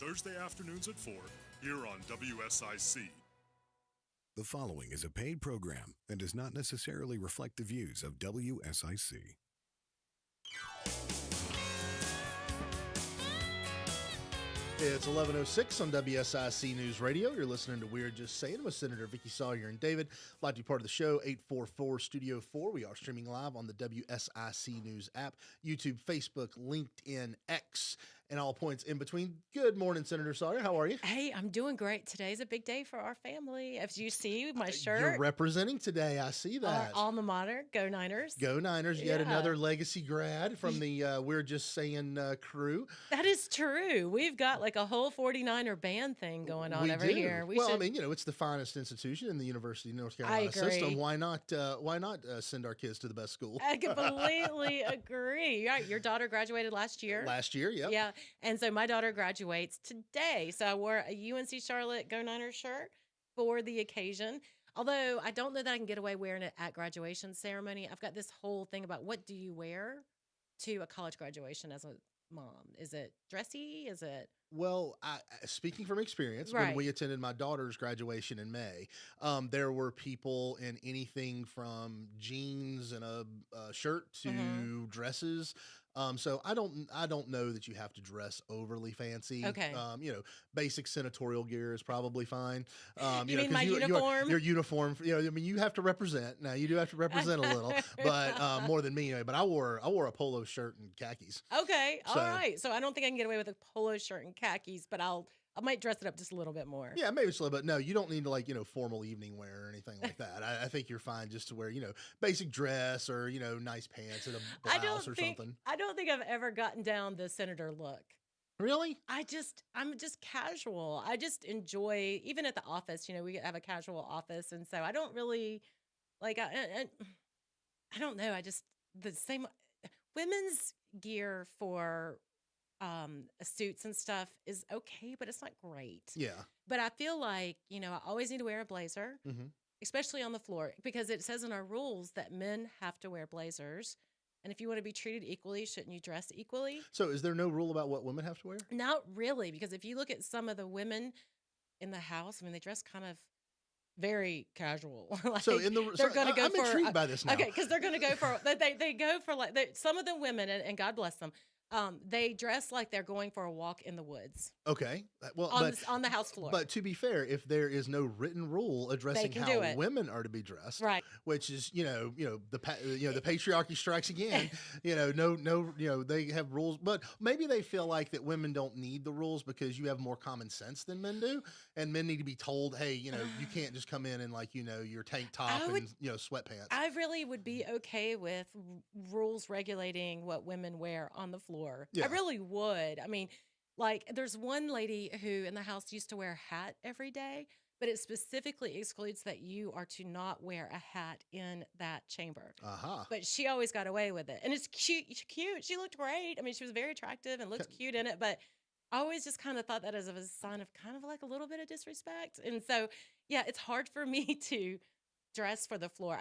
Thursday afternoons at 4 here on WSIC. The following is a paid program and does not necessarily reflect the views of WSIC. It's 11:06 on WSIC News Radio. You're listening to We're Just Saying with Senator Vicky Sawyer and David. I'd like to be part of the show, 844 Studio 4. We are streaming live on the WSIC News app, YouTube, Facebook, LinkedIn, X, and all points in between. Good morning, Senator Sawyer. How are you? Hey, I'm doing great. Today's a big day for our family. As you see, my shirt. You're representing today. I see that. Our alma mater, Go Niners. Go Niners. Yet another legacy grad from the We're Just Saying crew. That is true. We've got like a whole 49er band thing going on over here. I mean, it's the finest institution in the University of North Carolina system. Why not send our kids to the best school? I completely agree. Right. Your daughter graduated last year. Last year, yep. Yeah. And so my daughter graduates today. So I wore a UNC Charlotte Go Niners shirt for the occasion. Although I don't know that I can get away wearing it at graduation ceremony. I've got this whole thing about what do you wear to a college graduation as a mom? Is it dressy? Is it? Well, speaking from experience, Right. when we attended my daughter's graduation in May, there were people in anything from jeans and a shirt to dresses. So I don't know that you have to dress overly fancy. Okay. Basic senatorial gear is probably fine. You mean my uniform? Your uniform. You have to represent. Now you do have to represent a little, but more than me anyway. But I wore a polo shirt and khakis. Okay. All right. So I don't think I can get away with a polo shirt and khakis, but I might dress it up just a little bit more. Yeah, maybe just a little bit. No, you don't need to formal evening wear or anything like that. I think you're fine just to wear, basic dress or, nice pants and a blouse or something. I don't think I've ever gotten down the senator look. Really? I'm just casual. I just enjoy, even at the office, we have a casual office. And so I don't really I don't know. The same women's gear for suits and stuff is okay, but it's not great. Yeah. But I feel like, I always need to wear a blazer, especially on the floor, because it says in our rules that men have to wear blazers. And if you want to be treated equally, shouldn't you dress equally? So is there no rule about what women have to wear? Not really, because if you look at some of the women in the house, they dress kind of very casual. I'm intrigued by this now. Okay, because they're going to go for they go for some of the women, and God bless them. They dress like they're going for a walk in the woods. Okay, well, on the house floor. But to be fair, if there is no written rule addressing how women are to be dressed, right? Which is the patriarchy strikes again. They have rules, but maybe they feel like that women don't need the rules because you have more common sense than men do, and men need to be told, hey, you can't just come in and your tank top and sweatpants. I really would be okay with rules regulating what women wear on the floor. Yeah. I really would. There's one lady who in the house used to wear a hat every day, but it specifically excludes that you are to not wear a hat in that chamber. But she always got away with it. And it's cute. She looked great. She was very attractive and looked cute in it, but I always just kind of thought that as a sign of kind of like a little bit of disrespect. And so, yeah, it's hard for me to dress for the floor.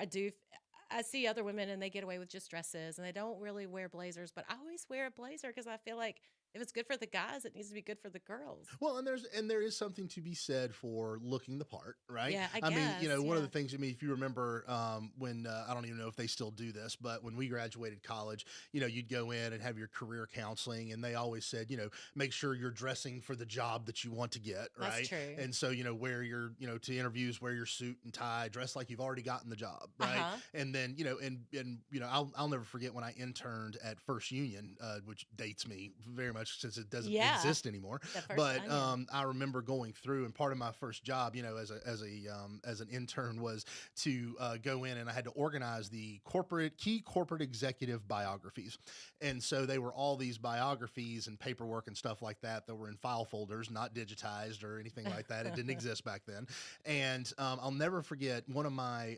I see other women and they get away with just dresses and they don't really wear blazers, but I always wear a blazer because I feel like if it's good for the guys, it needs to be good for the girls. Well, and there is something to be said for looking the part, right? Yeah, I guess. One of the things, if you remember when, I don't even know if they still do this, but when we graduated college, you'd go in and have your career counseling and they always said, make sure you're dressing for the job that you want to get, right? That's true. And so, wear your, to interviews, wear your suit and tie, dress like you've already gotten the job, right? And then, I'll never forget when I interned at First Union, which dates me very much since it doesn't exist anymore. But I remember going through, and part of my first job, as an intern was to go in and I had to organize the key corporate executive biographies. And so they were all these biographies and paperwork and stuff like that were in file folders, not digitized or anything like that. It didn't exist back then. And I'll never forget one of my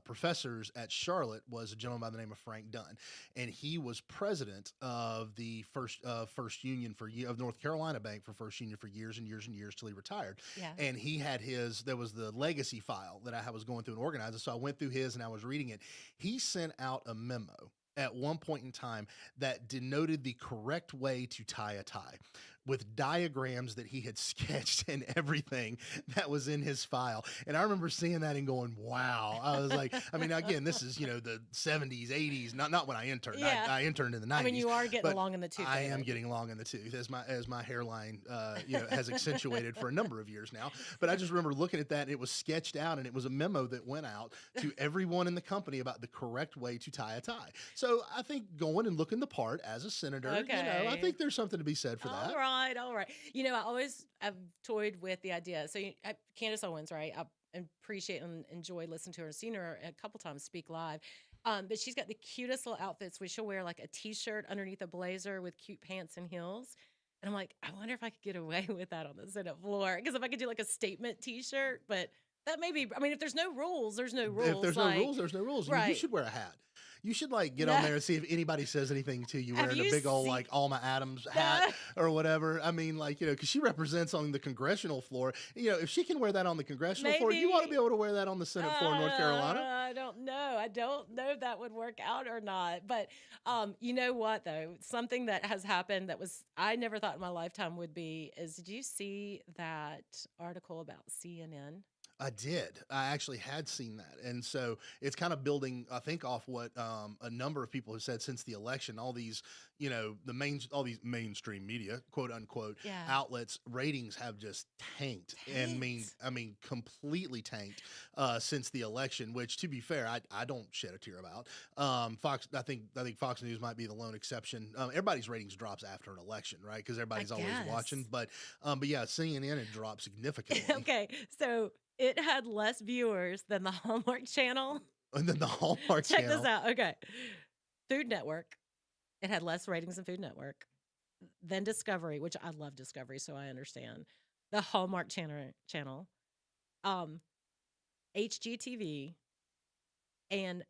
professors at Charlotte was a gentleman by the name of Frank Dunn, and he was president of the First Union of North Carolina Bank for First Union for years and years and years till he retired. Yeah. And he had there was the legacy file that I was going through and organizing. So I went through his and I was reading it. He sent out a memo at one point in time that denoted the correct way to tie a tie. with diagrams that he had sketched and everything that was in his file. And I remember seeing that and going, wow. I was like, I mean, again, this is, the 70s, 80s, not when I interned. Yeah. I interned in the 90s. I mean, you are getting along in the tooth. I am getting along in the tooth as my hairline, has accentuated for a number of years now. But I just remember looking at that, and it was sketched out, and it was a memo that went out to everyone in the company about the correct way to tie a tie. So I think going and looking the part as a senator, I think there's something to be said for that. All right. I've toyed with the idea. So Candace Owens, right? I appreciate and enjoy listening to her. I've seen her a couple times speak live. But she's got the cutest little outfits where she'll wear like a t-shirt underneath a blazer with cute pants and heels. And I'm like, I wonder if I could get away with that on the Senate floor. Because if I could do like a statement t-shirt, but that may be, I mean, if there's no rules, there's no rules. If there's no rules, there's no rules. Right. You should wear a hat. You should get on there and see if anybody says anything to you wearing a big old Alma Adams hat or whatever. I mean, because she represents on the congressional floor. If she can wear that on the congressional floor, you ought to be able to wear that on the Senate floor in North Carolina. I don't know. I don't know if that would work out or not. But you know what, though? Something that has happened that I never thought in my lifetime would be is, did you see that article about CNN? I did. I actually had seen that. And so it's kind of building, I think, off what a number of people have said since the election. All these, all these mainstream media, quote unquote, outlets, ratings have just tanked. And I mean, completely tanked since the election, which, to be fair, I don't shed a tear about. Fox, I think Fox News might be the lone exception. Everybody's ratings drops after an election, right? Because everybody's always watching. But yeah, CNN, it dropped significantly. Okay. So it had less viewers than the Hallmark Channel. And then the Hallmark Channel. Check this out. Okay. Food Network. It had less ratings than Food Network. Then Discovery, which I love Discovery, so I understand. The Hallmark Channel. HGTV. And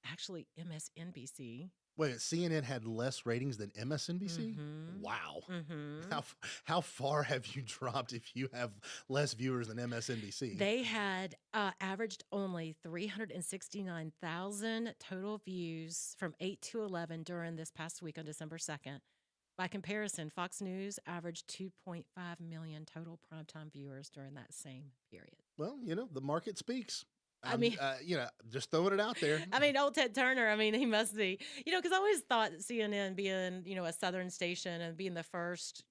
actually MSNBC. Wait, CNN had less ratings than MSNBC? Mm-hmm. Wow. Mm-hmm. How far have you dropped if you have less viewers than MSNBC? They had averaged only 369,000 total views from 8 to 11 during this past week on December 2nd. By comparison, Fox News averaged 2.5 million total primetime viewers during that same period. Well, the market speaks. I mean, just throwing it out there. I mean, old Ted Turner, he must be, because I always thought CNN being, a Southern station and being the first,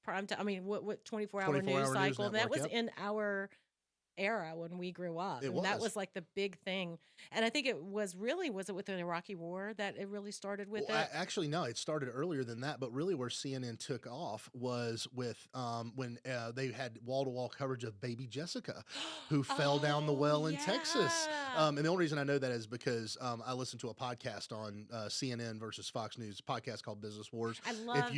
prime time, what 24-hour news cycle, and that was in our era when we grew up. That was like the big thing. And I think it was it with the Iraqi war that it really started with it? Actually, no, it started earlier than that, but really where CNN took off was with when they had wall-to-wall coverage of baby Jessica, who fell down the well in Texas. And the only reason I know that is because I listened to a podcast on CNN versus Fox News, a podcast called Business Wars. I love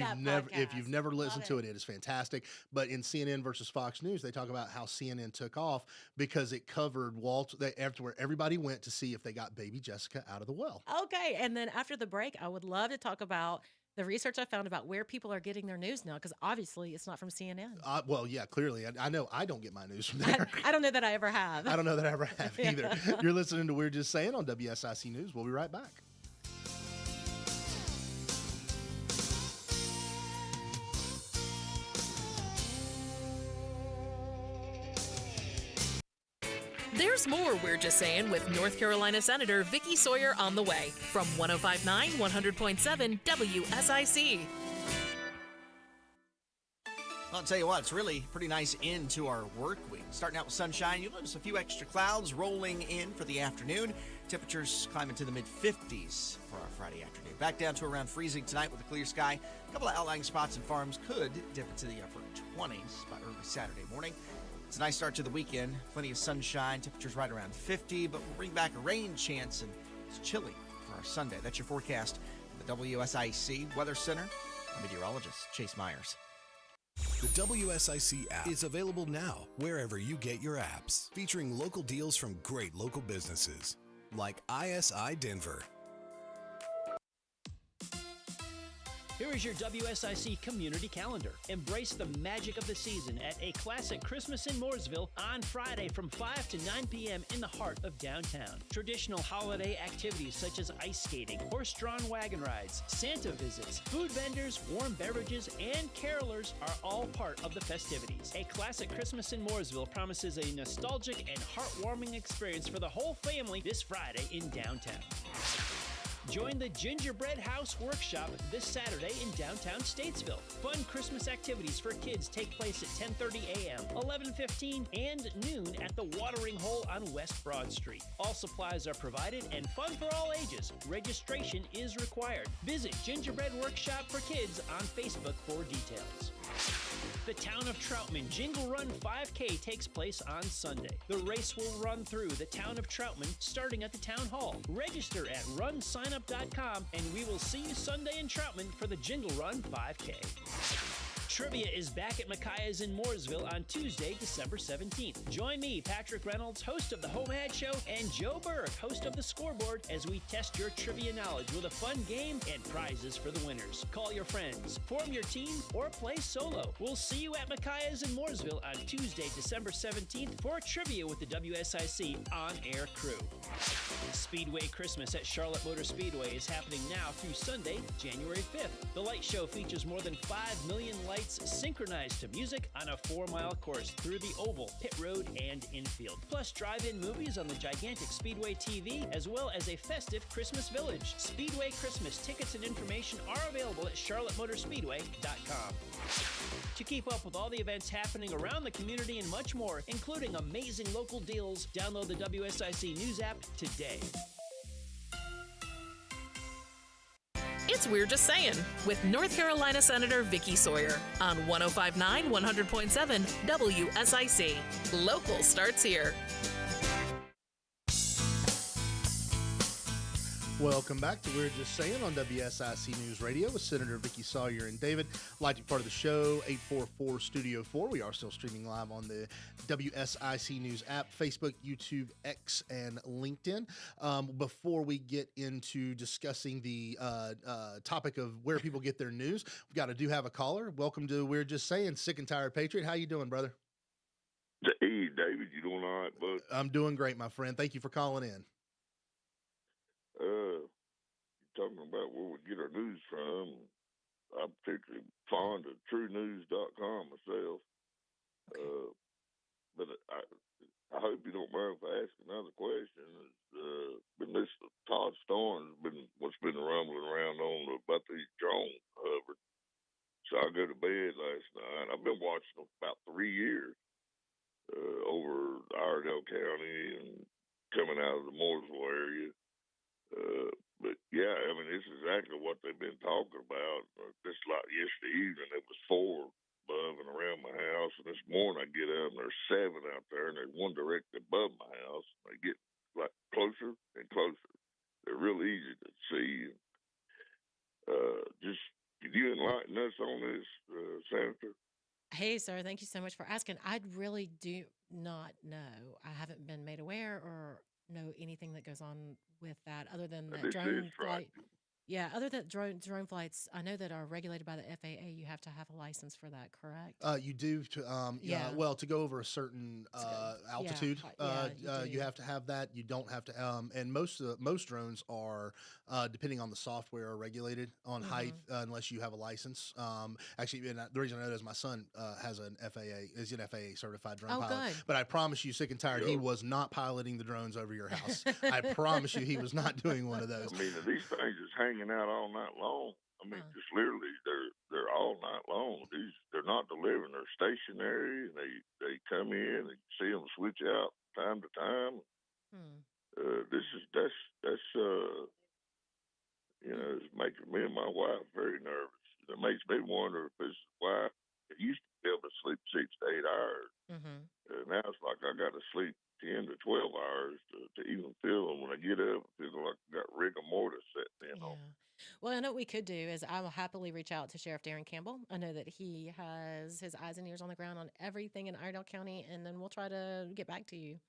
If you've never listened to it, it is fantastic. But in CNN versus Fox News, they talk about how CNN took off because it covered after where everybody went to see if they got baby Jessica out of the well. Okay. And then after the break, I would love to talk about the research I found about where people are getting their news now, because obviously it's not from CNN. Well, yeah, clearly. I know I don't get my news from there. I don't know that I ever have. I don't know that I ever have either. You're listening to We're Just Saying on WSIC News. We'll be right back. There's more We're Just Saying with North Carolina Senator Vicki Sawyer on the way from 105.9, 100.7 WSIC. Well, I'll tell you what, it's really pretty nice end to our work week. Starting out with sunshine, you'll notice a few extra clouds rolling in for the afternoon. Temperatures climbing to the mid-50s for our Friday afternoon. Back down to around freezing tonight with a clear sky. A couple of outlying spots and farms could dip into the upper 20s by early Saturday morning. It's a nice start to the weekend. Plenty of sunshine, temperatures right around 50, but we'll bring back a rain chance, and it's chilly for our Sunday. That's your forecast from the WSIC Weather Center. I'm meteorologist Chase Myers. The WSIC app is available now wherever you get your apps, featuring local deals from great local businesses like ISI Denver. Here is your WSIC community calendar. Embrace the magic of the season at a classic Christmas in Mooresville on Friday from 5 to 9 p.m. in the heart of downtown. Traditional holiday activities such as ice skating, horse-drawn wagon rides, Santa visits, food vendors, warm beverages, and carolers are all part of the festivities. A classic Christmas in Mooresville promises a nostalgic and heartwarming experience for the whole family this Friday in downtown. Join the Gingerbread House Workshop this Saturday in downtown Statesville. Fun Christmas activities for kids take place at 10:30 a.m., 11:15, and noon at the Watering Hole on West Broad Street. All supplies are provided and fun for all ages. Registration is required. Visit Gingerbread Workshop for Kids on Facebook for details. The Town of Troutman Jingle Run 5K takes place on Sunday. The race will run through the Town of Troutman starting at the Town Hall. Register at runsignup.com and we will see you Sunday in Troutman for the Jingle Run 5K. Trivia is back at Micaiah's in Mooresville on Tuesday, December 17th. Join me, Patrick Reynolds, host of the Home Ad Show, and Joe Burke, host of the Scoreboard, as we test your trivia knowledge with a fun game and prizes for the winners. Call your friends, form your team, or play solo. We'll see you at Micaiah's in Mooresville on Tuesday, December 17th for trivia with the WSIC on-air crew. Speedway Christmas at Charlotte Motor Speedway is happening now through Sunday, January 5th. The light show features more than 5 million lights synchronized to music on a 4-mile course through the oval, pit road, and infield. Plus drive-in movies on the gigantic Speedway TV, as well as a festive Christmas village. Speedway Christmas tickets and information are available at charlottemotorspeedway.com. To keep up with all the events happening around the community and much more, including amazing local deals, download the WSIC News app today. It's We're Just Saying with North Carolina Senator Vicky Sawyer on 105.9 100.7 WSIC. Local starts here. Welcome back to We're Just Saying on WSIC News Radio with Senator Vicky Sawyer and David. Like to be part of the show, 844 Studio 4. We are still streaming live on the WSIC News app, Facebook, YouTube, X, and LinkedIn. Before we get into discussing the topic of where people get their news, we've got to have a caller. Welcome to We're Just Saying, Sick and Tired Patriot. How you doing, brother? Hey, David, you doing all right, bud? I'm doing great, my friend. Thank you for calling in. Talking about where we get our news from. I'm particularly fond of TrueNews.com myself. Okay. But I hope you don't mind if I ask another question. Been listening to Todd Storm's what's been rumbling around on about these drones hovering. So I go to bed last night. I've been watching them for about 3 years over Iredell County and coming out of the Mooresville area. But yeah, I mean, it's exactly what they've been talking about. Just like yesterday evening, it was 4 above and around my house, and this morning I get up and there's 7 out there, and there's one directly above my house. They get like closer and closer. They're real easy to see. Just could you enlighten us on this, Senator? Hey, sir, thank you so much for asking. I really do not know. I haven't been made aware or know anything that goes on with that other than that drone flight. Yeah, other than drone flights, I know that are regulated by the FAA. You have to have a license for that, correct? You do. Well, to go over a certain altitude, you have to have that. You don't have to. And most drones are, depending on the software, are regulated on height unless you have a license. Actually, and the reason I know that is my son is an FAA certified drone pilot. Good. But I promise you, sick and tired, he was not piloting the drones over your house. I promise you, he was not doing one of those. I mean, these things just hanging out all night long. I mean, just literally, they're all night long. They're not delivering. They're stationary. And they come in and you see them switch out time to time. That's it's making me and my wife very nervous. It makes me wonder if this is why I used to be able to sleep 6 to 8 hours. Now it's like I got to sleep 10 to 12 hours to even feel them. When I get up, I feel like I got rigor mortis setting in on. Well, I know what we could do is I will happily reach out to Sheriff Darren Campbell. I know that he has his eyes and ears on the ground on everything in Iredell County, and then we'll try to get back to you.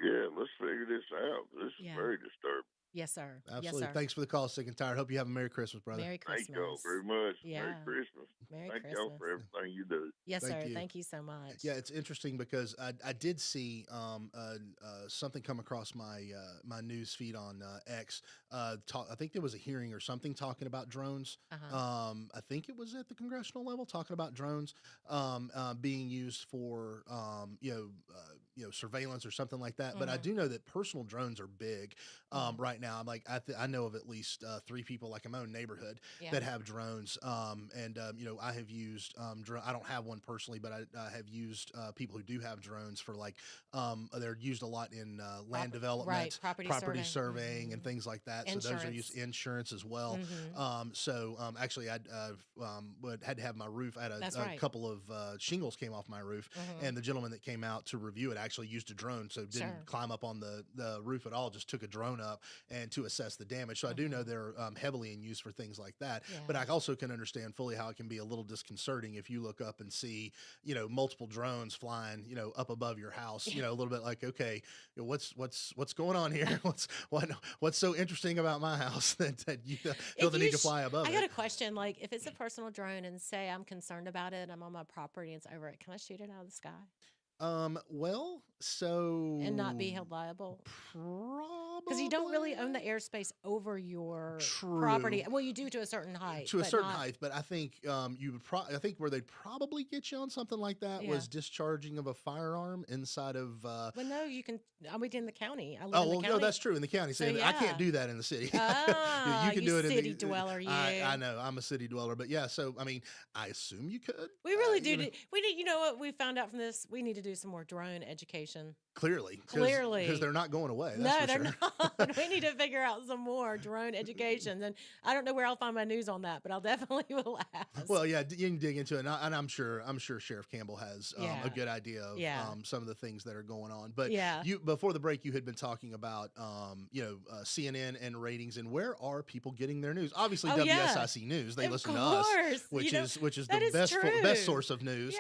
Yeah, let's figure this out. This is very disturbing. Yes, sir. Absolutely. Yes, sir. Thanks for the call, Sick and Tired. Hope you have a Merry Christmas, brother. Merry Thank Christmas. y'all very much. Yeah. Merry Christmas. Merry Thank Christmas. y'all for everything you do. Yes, Thank sir. you. Thank you so much. Yeah, it's interesting because I did see something come across my news feed on X. I think there was a hearing or something talking about drones. I think it was at the congressional level talking about drones being used for surveillance or something like that. But I do know that personal drones are big right now. I'm like I know of at least 3 people like in my own neighborhood that have drones. I have used I don't have one personally, but I have used people who do have drones for like they're used a lot in land development, property surveying, and things like that. Insurance. So those are used insurance as well. Actually, I had to have my roof. I had a couple of shingles came off my roof, and the gentleman that came out to review it actually used a drone, so didn't climb up on the roof at all. Just took a drone up and to assess the damage. So I do know they're heavily in use for things like that. Yeah. But I also can understand fully how it can be a little disconcerting if you look up and see multiple drones flying up above your house. A little bit like, okay, what's going on here? What's so interesting about my house that you feel the need to fly above it? I got a question. Like, if it's a personal drone and say I'm concerned about it, I'm on my property and it's over it, can I shoot it out of the sky? Well, so and not be held liable? Probably Because you don't really own the airspace over your property. Well, you do to a certain height. To a certain height, but I think you would I think where they'd probably get you on something like that was discharging of a firearm inside of. Well, no, you can. I'm in the county. I live Oh, in the well, county. no, that's true in the county. So I can't do that in the city. Ah, you can do it in city the dweller. You. I know. I'm a city dweller, but yeah. So I mean, I assume you could. We really do. We need. You know what we found out from this? We need to do some more drone education. Clearly, because they're not going away. That's they're not. We need to figure out some more drone education, and I don't know where I'll find my news on that, but I'll definitely will ask. Well, yeah, you can dig into it, and I'm sure Sheriff Campbell has a good idea of some of the things that are going on. But you before the break, you had been talking about CNN and ratings, and where are people getting their news? Obviously, WSIC News. They listen to us, which is the best source of news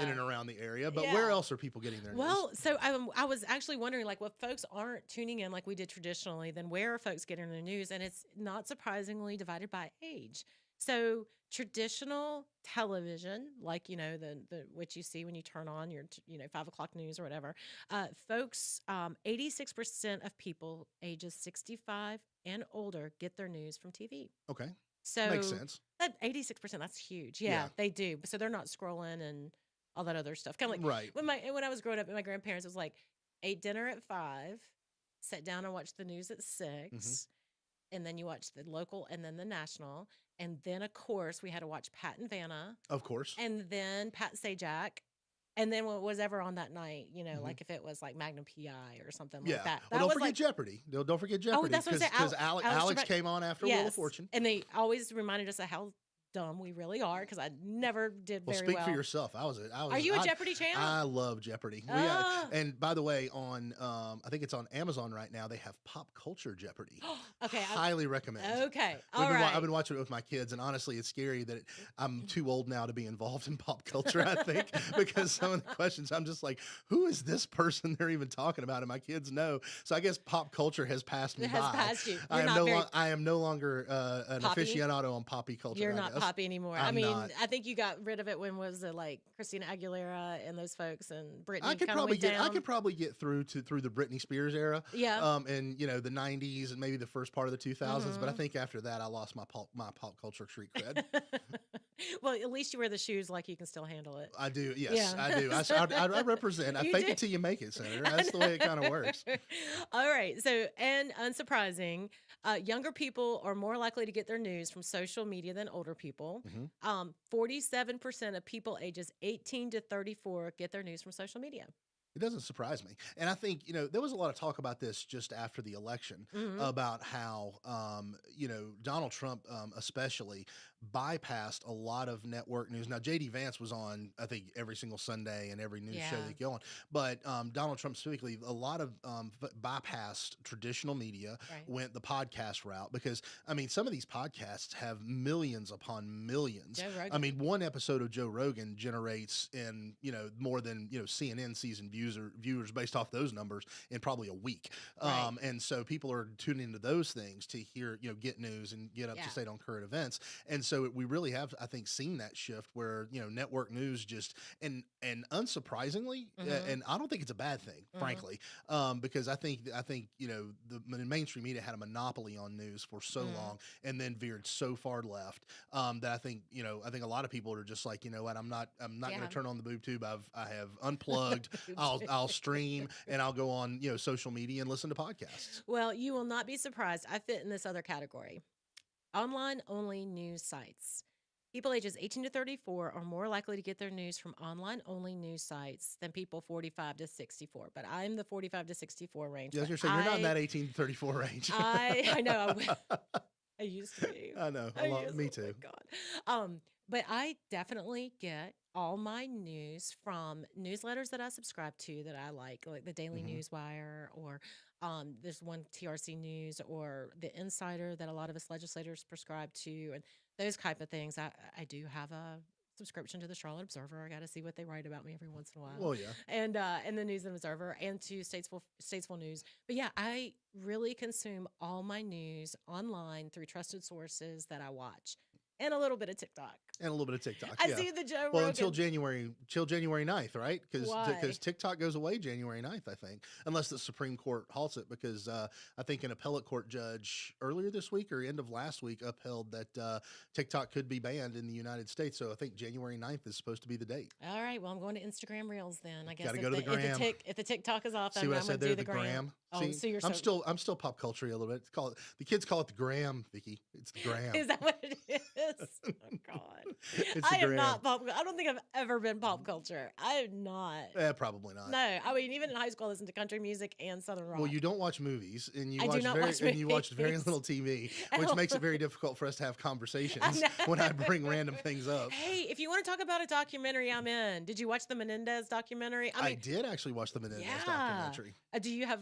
in and around the area. But where else are people getting their news? Well, so I was actually wondering, like, if folks aren't tuning in like we did traditionally, then where are folks getting their news? And it's not surprisingly divided by age. So traditional television, like, the what you see when you turn on your 5 o'clock news or whatever, folks, 86% of people ages 65 and older get their news from TV. Okay, so makes sense. That 86%, that's huge. Yeah, they do. So they're not scrolling and all that other stuff. Kind of like when I was growing up, and my grandparents, it was like ate dinner at 5, sat down and watched the news at 6, and then you watch the local and then the national, and then of course we had to watch Pat and Vanna, of course, and then Pat Sajak, and then what was ever on that night, like if it was like Magnum PI or something like that. Well, don't forget Jeopardy. Don't forget Jeopardy. Oh, that's what because Alex came on after Wheel of Fortune, and they always reminded us of how dumb we really are, because I never did very well. Speak for yourself. I was. Are you a Jeopardy champ? I love Jeopardy. And by the way, on I think it's on Amazon right now. They have Pop Culture Jeopardy. Okay, highly recommend. Okay, all right. I've been watching it with my kids, and honestly, it's scary that I'm too old now to be involved in pop culture. I think because some of the questions, I'm just like, who is this person they're even talking about? And my kids know. So I guess pop culture has passed me by. It has passed you. I am no longer an aficionado on poppy culture. You're not poppy anymore. I mean, I think you got rid of it when was it like Christina Aguilera and those folks and Britney. I could probably get through the Britney Spears era. Yeah. And the 90s and maybe the first part of the 2000s. But I think after that, I lost my pop culture street cred. Well, at least you wear the shoes like you can still handle it. I do. Yes, I do. I represent. I fake it till you make it, Senator. That's the way it kind of works. All right. So, and unsurprising, younger people are more likely to get their news from social media than older people. 47% of people ages 18 to 34 get their news from social media. It doesn't surprise me. And I think, there was a lot of talk about this just after the election about how, Donald Trump especially bypassed a lot of network news. Now, J.D. Vance was on, I think, every single Sunday and every news show Yeah. they go on. But Donald Trump specifically, a lot of bypassed traditional media, Right. went the podcast route because, I mean, some of these podcasts have millions upon millions. Joe Rogan. I mean, one episode of Joe Rogan generates in, more than, CNN season viewers based off those numbers in probably a week. Right. And so people are tuning into those things to hear, get news and get up Yeah. to date on current events. And so we really have, I think, seen that shift where, network news just, and unsurprisingly, and I don't think it's a bad thing, frankly, because I think, the mainstream media had a monopoly on news for so long and then veered so far left that I think, a lot of people are just like, you know what, I'm not going to turn on the boob tube. I have unplugged. I'll stream and I'll go on, social media and listen to podcasts. Well, you will not be surprised. I fit in this other category. Online only news sites. People ages 18 to 34 are more likely to get their news from online only news sites than people 45 to 64. But I'm the 45 to 64 range. Yeah, you're saying you're not in that 18 to 34 range. I know. I used to be. I know. Me too. Oh my God. But I definitely get all my news from newsletters that I subscribe to that I like the Daily Newswire, or there's one TRC News, or the Insider that a lot of us legislators prescribe to, and those type of things. I do have a subscription to the Charlotte Observer. I got to see what they write about me every once in a while. Well, yeah. And the News and Observer, and to Statesville News. But yeah, I really consume all my news online through trusted sources that I watch. And a little bit of TikTok. And a little bit of TikTok. I see the Joe Well, Rogan. until January 9th, right? Why? Because TikTok goes away January 9th, I think, unless the Supreme Court halts it. Because I think an appellate court judge earlier this week or end of last week upheld that TikTok could be banned in the United States. So I think January 9th is supposed to be the date. All right. Well, I'm going to Instagram Reels then. I guess Gotta go to the gram. If the TikTok is off, See I'm what I going said to there? do the gram. Oh, See, so you're I'm still pop culture a little bit. The kids call it the gram, Vicky. It's the gram. Is that what it is? Oh God. It's I the am gram. not pop. I don't think I've ever been pop culture. I am not. Probably not. No, I mean, even in high school, I listened to country music and Southern rock. Well, you don't watch movies, and you I do not watch and you watch very movies. little TV, which makes it very difficult for us to have conversations when I bring random things up. Hey, if you want to talk about a documentary, I'm in. Did you watch the Menendez documentary? I did actually watch the Menendez documentary. Do you have?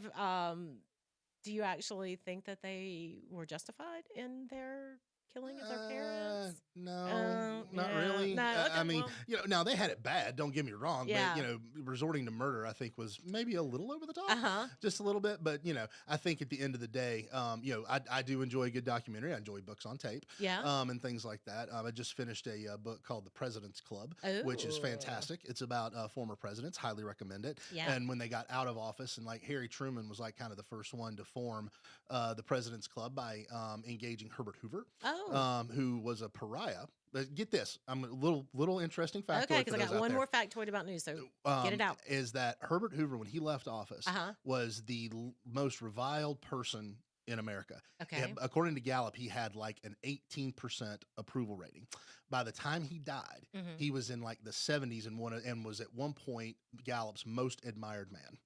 Do you actually think that they were justified in their killing of their parents? No, not yeah. really. No, okay, I mean, well. now they had it bad. Don't get me wrong, Yeah. but resorting to murder, I think, was maybe a little over the top, Uh-huh. just a little bit. But I think at the end of the day, I do enjoy a good documentary. I enjoy books on tape, Yeah. and things like that. I just finished a book called The President's Club, which is Ooh. fantastic. It's about former presidents. Highly recommend it. Yeah. And when they got out of office, and like Harry Truman was like kind of the first one to form the President's Club by engaging Herbert Hoover. Oh. Who was a pariah. But get this, I'm a little interesting factoid. Okay, because for I those got out one there. more factoid about news, so get it out. Is that Herbert Hoover, when he left office, was the most reviled person in America. Okay. According to Gallup, he had like an 18% approval rating. By the time he died, he was in like the 70s and was at one point Gallup's most admired man.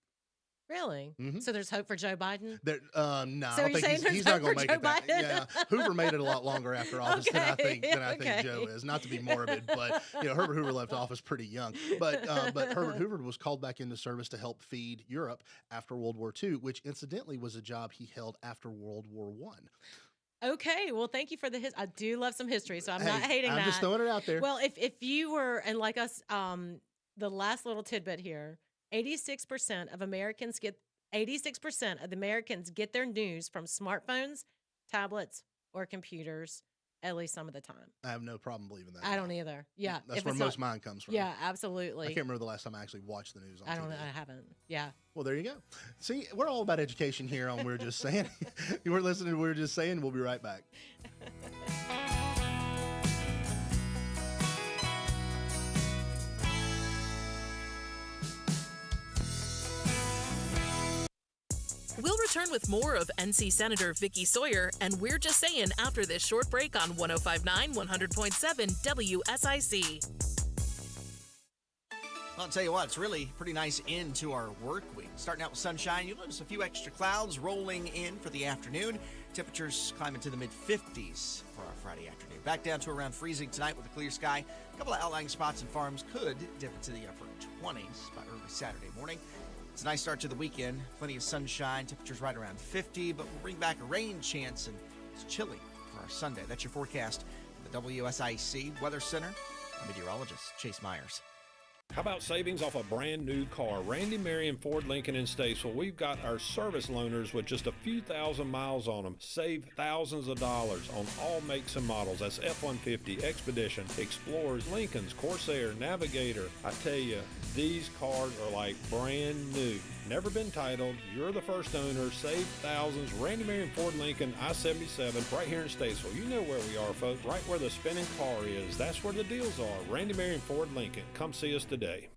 Really? Mhm. So there's hope for Joe Biden? No, So I don't you're think saying there's he's not hope going for to make Joe it that. Biden? Yeah, Hoover made it a lot longer after office than I think Okay. Joe is. Not to be morbid, but Herbert Hoover left office pretty young. But Herbert Hoover was called back into service to help feed Europe after World War II, which incidentally was a job he held after World War I. Okay, well, thank you for the I do love some history, so I'm not hating I'm that. just throwing it out there. Well, if you were, and like us, the last little tidbit here, 86% of the Americans get their news from smartphones, tablets, or computers, at least some of the time. I have no problem believing that. I don't either. Yeah. That's if where it's most not- of mine comes from. Yeah, absolutely. I can't remember the last time I actually watched the news on I don't TV. know. I haven't. Yeah. Well, there you go. See, we're all about education here on We're Just Saying. You were listening to We're Just Saying. We'll be right back. We'll return with more of NC Senator Vicky Sawyer, and We're Just Saying after this short break on 105.9 100.7 WSIC. I'll tell you what, it's really a pretty nice end to our work week. Starting out with sunshine, you'll notice a few extra clouds rolling in for the afternoon. Temperatures climbing to the mid-50s for our Friday afternoon. Back down to around freezing tonight with a clear sky. A couple of outlying spots and farms could dip into the upper 20s by early Saturday morning. It's a nice start to the weekend. Plenty of sunshine. Temperatures right around 50, but we'll bring back a rain chance, and it's chilly for our Sunday. That's your forecast from the WSIC Weather Center. I'm meteorologist Chase Myers. How about savings off a brand new car? Randy Marion Ford Lincoln in Statesville. We've got our service loaners with just a few thousand miles on them. Save thousands of dollars on all makes and models. That's F-150, Expedition, Explorers, Lincolns, Corsair, Navigator. I tell you, these cars are like brand new. Never been titled. You're the first owner. Save thousands. Randy Marion Ford Lincoln, I-77, right here in Statesville. You know where we are, folks. Right where the spinning car is. That's where the deals are. Randy Marion Ford Lincoln. Come see us today.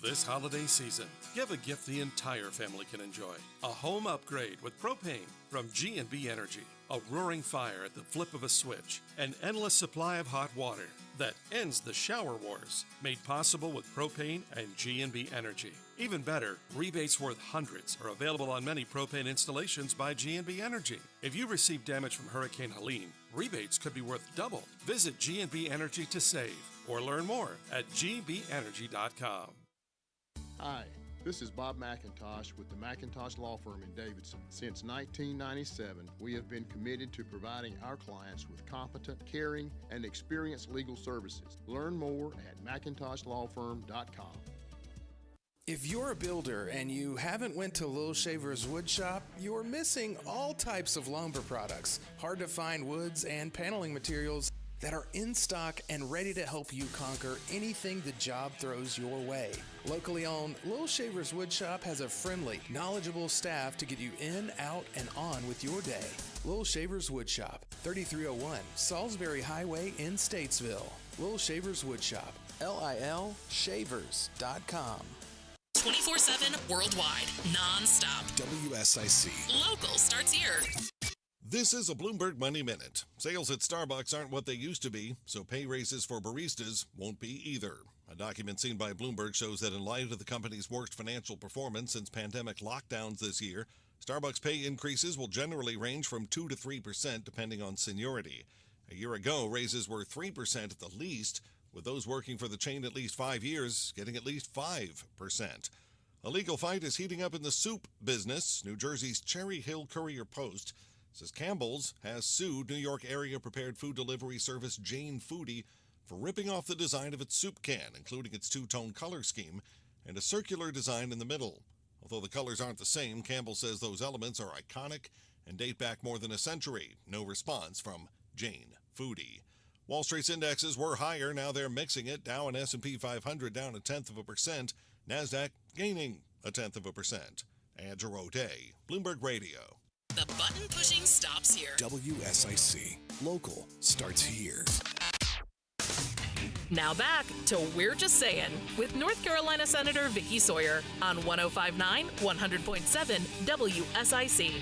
This holiday season, give a gift the entire family can enjoy. A home upgrade with propane from G&B Energy. A roaring fire at the flip of a switch. An endless supply of hot water that ends the shower wars. Made possible with propane and G&B Energy. Even better, rebates worth hundreds are available on many propane installations by G&B Energy. If you receive damage from Hurricane Helene, rebates could be worth double. Visit G&B Energy to save or learn more at gbeenergy.com. Hi, this is Bob McIntosh with the McIntosh Law Firm in Davidson. Since 1997, we have been committed to providing our clients with competent, caring, and experienced legal services. Learn more at McIntoshLawFirm.com. If you're a builder and you haven't went to Little Shaver's Wood Shop, you're missing all types of lumber products, hard to find woods and paneling materials that are in stock and ready to help you conquer anything the job throws your way. Locally owned, Little Shaver's Wood Shop has a friendly, knowledgeable staff to get you in, out, and on with your day. Little Shaver's Wood Shop, 3301 Salisbury Highway in Statesville. Little Shaver's Wood Shop, LILshavers.com. 24/7 worldwide, non-stop. WSIC. Local starts here. This is a Bloomberg Money Minute. Sales at Starbucks aren't what they used to be, so pay raises for baristas won't be either. A document seen by Bloomberg shows that in light of the company's worst financial performance since pandemic lockdowns this year, Starbucks pay increases will generally range from 2 to 3% depending on seniority. A year ago, raises were 3% at the least, with those working for the chain at least 5 years getting at least 5%. A legal fight is heating up in the soup business. New Jersey's Cherry Hill Courier-Post says Campbell's has sued New York area prepared food delivery service Jane Foodie for ripping off the design of its soup can, including its two-tone color scheme and a circular design in the middle. Although the colors aren't the same, Campbell says those elements are iconic and date back more than a century. No response from Jane Foodie. Wall Street's indexes were higher. Now they're mixing it. Dow and S&P 500 down 0.1%. NASDAQ gaining 0.1%. And Jerome Day, Bloomberg Radio. The button pushing stops here. WSIC. Local starts here. Now back to We're Just Saying with North Carolina Senator Vicky Sawyer on 105.9, 100.7 WSIC.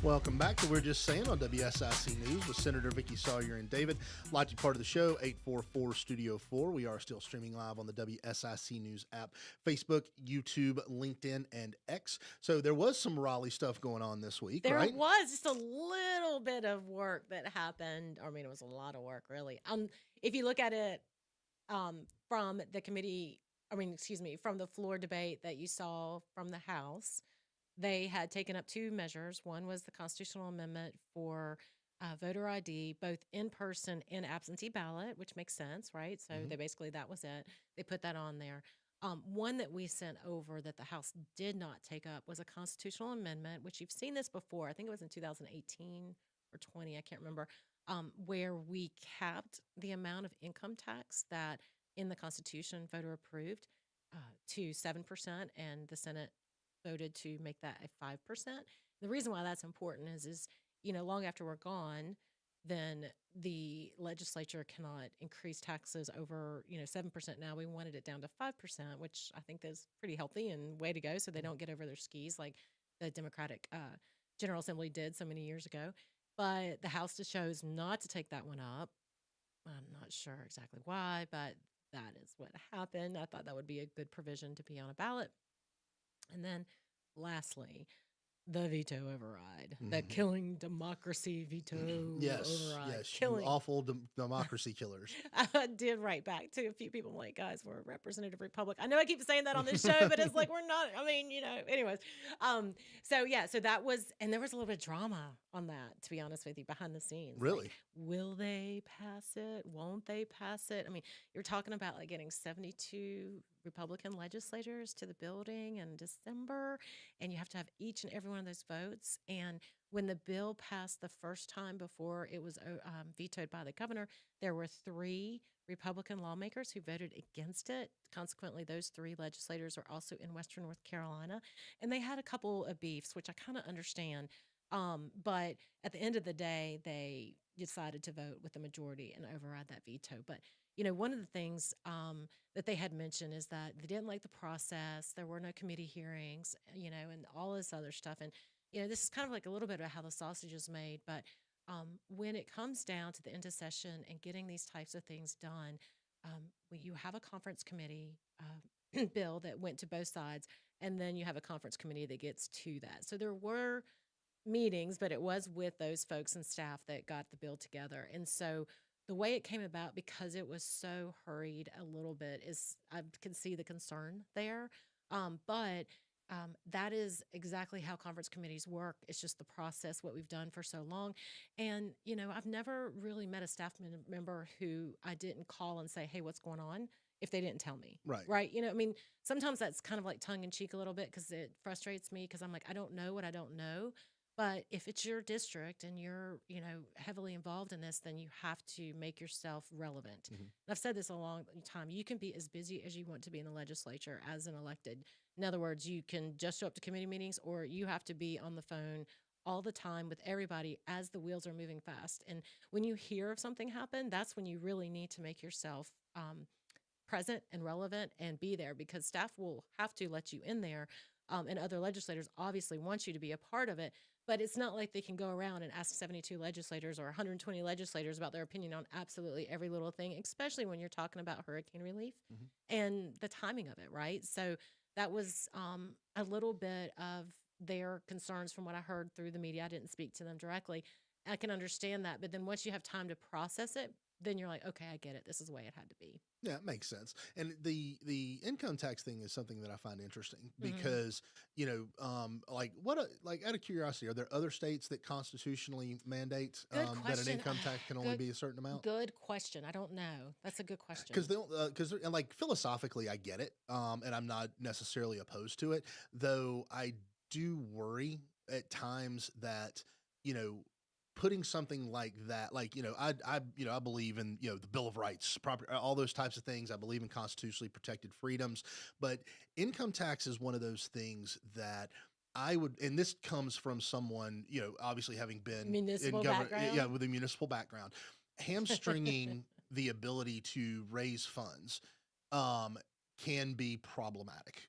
Welcome back to We're Just Saying on WSIC News with Senator Vicky Sawyer and David. Like to be part of the show, 844-STUDIO-4. We are still streaming live on the WSIC News app, Facebook, YouTube, LinkedIn, and X. So there was some Raleigh stuff going on this week, right? There was just a little bit of work that happened. I mean, it was a lot of work, really. If you look at it from the committee, from the floor debate that you saw from the House, they had taken up two measures. One was the constitutional amendment for voter ID, both in person and absentee ballot, which makes sense, right? So that was it. They put that on there. One that we sent over that the House did not take up was a constitutional amendment, which you've seen this before. I think it was in 2018 or 20, I can't remember, where we capped the amount of income tax that in the Constitution voter approved to 7%, and the Senate voted to make that a 5%. The reason why that's important is long after we're gone, then the legislature cannot increase taxes over 7% now. We wanted it down to 5%, which I think is pretty healthy and way to go, so they don't get over their skis like the Democratic General Assembly did so many years ago. But the House just chose not to take that one up. I'm not sure exactly why, but that is what happened. I thought that would be a good provision to be on a ballot. And then lastly, the veto override, the killing democracy veto override. Yes, you Killing. awful democracy killers. I did write back to a few people. I'm like, guys, we're a representative republic. I know I keep saying that on this show, but it's like we're not. I mean, anyways. So that was, and there was a little bit of drama on that, to be honest with you, behind the scenes. Really? Like, will they pass it? Won't they pass it? I mean, you're talking about like getting 72 Republican legislators to the building in December, and you have to have each and every one of those votes. And when the bill passed the first time before it was vetoed by the governor, there were 3 Republican lawmakers who voted against it. Consequently, those 3 legislators are also in Western North Carolina, and they had a couple of beefs, which I kind of understand. But at the end of the day, they decided to vote with the majority and override that veto. But one of the things that they had mentioned is that they didn't like the process. There were no committee hearings, and all this other stuff. And this is kind of like a little bit about how the sausage is made. But when it comes down to the end of session and getting these types of things done, when you have a conference committee bill that went to both sides, and then you have a conference committee that gets to that. So there were meetings, but it was with those folks and staff that got the bill together. And so the way it came about, because it was so hurried a little bit, is I can see the concern there. But that is exactly how conference committees work. It's just the process, what we've done for so long. And, I've never really met a staff member who I didn't call and say, hey, what's going on, if they didn't tell me. Right. Right. Sometimes that's kind of like tongue in cheek a little bit, because it frustrates me, because I'm like, I don't know what I don't know. But if it's your district and you're, heavily involved in this, then you have to make yourself relevant. And I've said this a long time. You can be as busy as you want to be in the legislature as an elected. In other words, you can just show up to committee meetings, or you have to be on the phone all the time with everybody as the wheels are moving fast. And when you hear of something happen, that's when you really need to make yourself present and relevant and be there, because staff will have to let you in there. And other legislators obviously want you to be a part of it, but it's not like they can go around and ask 72 legislators or 120 legislators about their opinion on absolutely every little thing, especially when you're talking about hurricane relief and the timing of it, right? So that was a little bit of their concerns from what I heard through the media. I didn't speak to them directly. I can understand that, but then once you have time to process it, then you're like, okay, I get it. This is the way it had to be. Yeah, it makes sense. And the income tax thing is something that I find interesting, because out of curiosity, are there other states that constitutionally mandate that an income tax can only be a certain amount? Good question. I don't know. That's a good question. Because philosophically, I get it, and I'm not necessarily opposed to it, though I do worry at times that putting something like that, I believe in, the Bill of Rights, property, all those types of things. I believe in constitutionally protected freedoms, but income tax is one of those things that I would, and this comes from someone, obviously having been municipal in government, background? with a municipal background, hamstringing the ability to raise funds, can be problematic